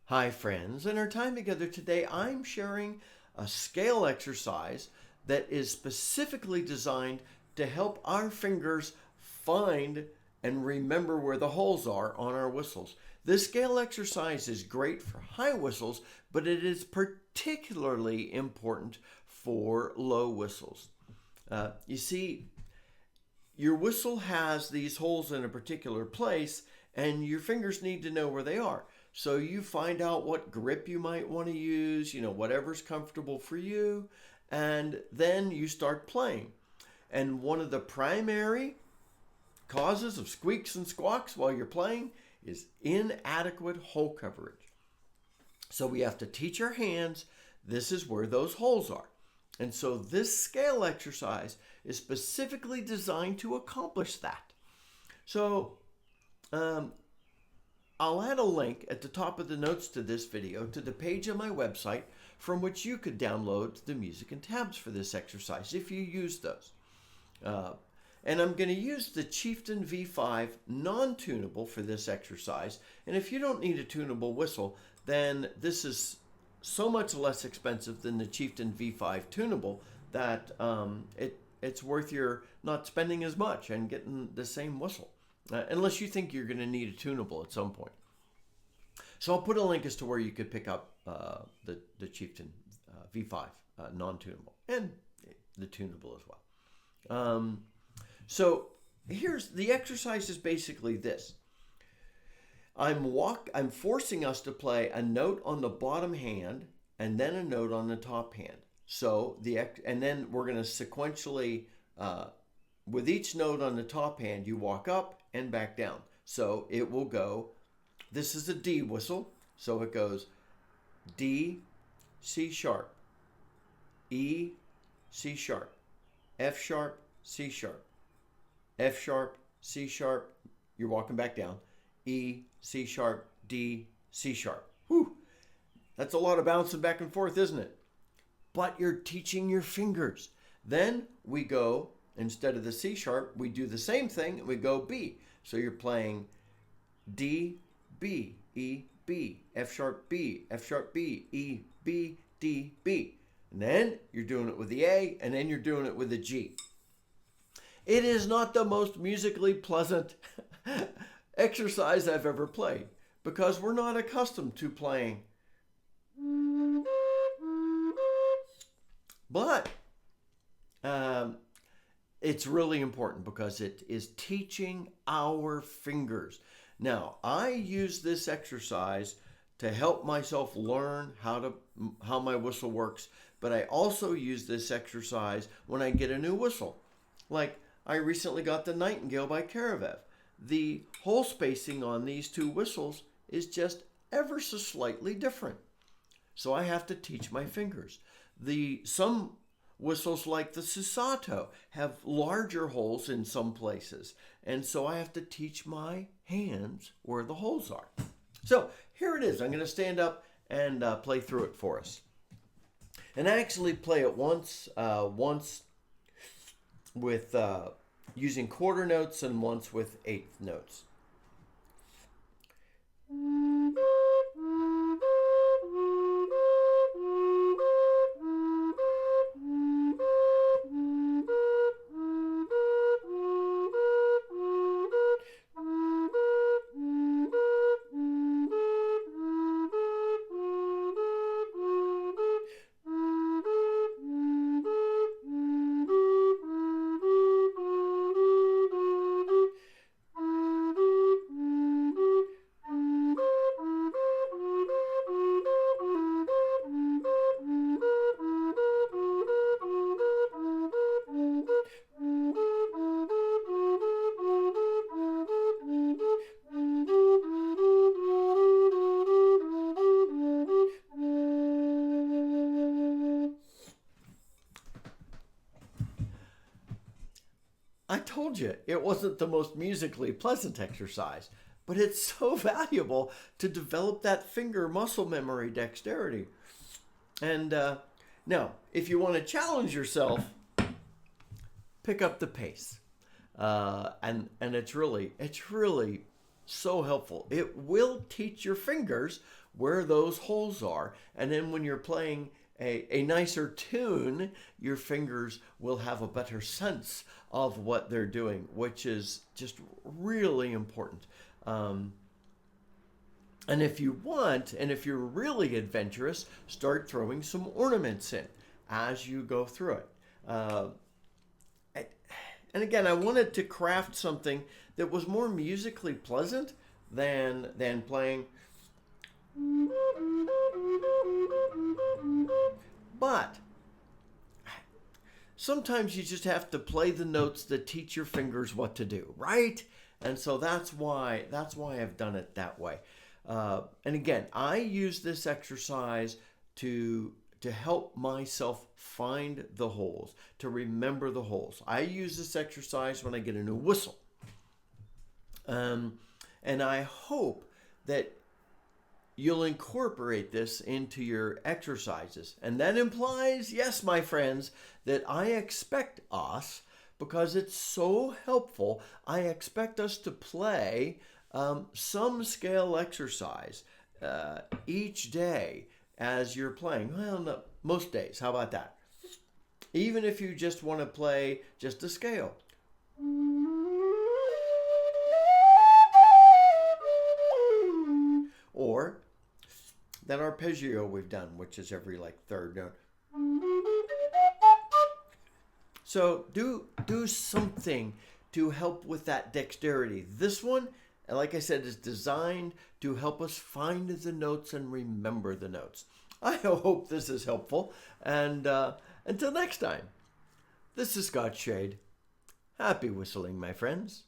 Hi friends, in our time together today I'm sharing a scale exercise that is specifically designed to help our fingers find and remember where the holes are on our whistles. This scale exercise is great for high whistles, but it is particularly important for low whistles. You see, your whistle has these holes in a particular place, and your fingers need to know where they are. So you find out what grip you might want to use, whatever's comfortable for you, and then you start playing. And one of the primary causes of squeaks and squawks while you're playing is inadequate hole coverage. So we have to teach our hands this is where those holes are. And so this scale exercise is specifically designed to accomplish that. So I'll add a link at the top of the notes to this video to the page on my website from which you could download the music and tabs for this exercise if you use those. And I'm going to use the Chieftain V5 non-tunable for this exercise. And if you don't need a tunable whistle, then this is so much less expensive than the Chieftain V5 tunable that it's worth your not spending as much and getting the same whistle. Unless you think you're going to need a tunable at some point. So I'll put a link as to where you could pick up the Chieftain V5 non-tunable and the tunable as well. So here's the exercise is basically this. I'm forcing us to play a note on the bottom hand and then a note on the top hand. So and then we're going to sequentially with each note on the top hand, you walk up and back down. So it will go, this is a D whistle, so it goes D, C sharp, E, C sharp, F sharp, C sharp, F sharp, C sharp, you're walking back down, E, C sharp, D, C sharp. Whew, that's a lot of bouncing back and forth, isn't it? But you're teaching your fingers. Then we go, instead of the C sharp, we do the same thing and we go B. So you're playing D, B, E, B, F sharp, B, F sharp, B, E, B, D, B. And then you're doing it with the A, and then you're doing it with the G. It is not the most musically pleasant exercise I've ever played because we're not accustomed to playing. But it's really important because it is teaching our fingers. Now, I use this exercise to help myself learn how my whistle works, but I also use this exercise when I get a new whistle. Like I recently got the Nightingale by Caravev. The hole spacing on these two whistles is just ever so slightly different. So I have to teach my fingers. Some whistles like the Susato have larger holes in some places, and so I have to teach my hands where the holes are. So here it is. I'm going to stand up and play through it for us. And I actually play it once with using quarter notes and once with eighth notes. I told you it wasn't the most musically pleasant exercise, but it's so valuable to develop that finger muscle memory dexterity. And now, if you want to challenge yourself, pick up the pace. And it's really So helpful. It will teach your fingers where those holes are. And then when you're playing a nicer tune, your fingers will have a better sense of what they're doing, which is just really important. And if you want, and if you're really adventurous, start throwing some ornaments in as you go through it. And again, I wanted to craft something that was more musically pleasant than playing. But sometimes you just have to play the notes that teach your fingers what to do, right? And so that's why I've done it that way. And again, I use this exercise to help myself find the holes, to remember the holes. I use this exercise when I get a new whistle. And I hope that you'll incorporate this into your exercises. And that implies, yes, my friends, that I expect us, because it's so helpful, I expect us to play some scale exercise each day as you're playing. Well, no, most days. How about that? Even if you just want to play just a scale. Or that arpeggio we've done, which is every third note. So do something to help with that dexterity. This one, like I said, is designed to help us find the notes and remember the notes. I hope this is helpful. And until next time, this is Scott Shade. Happy whistling, my friends.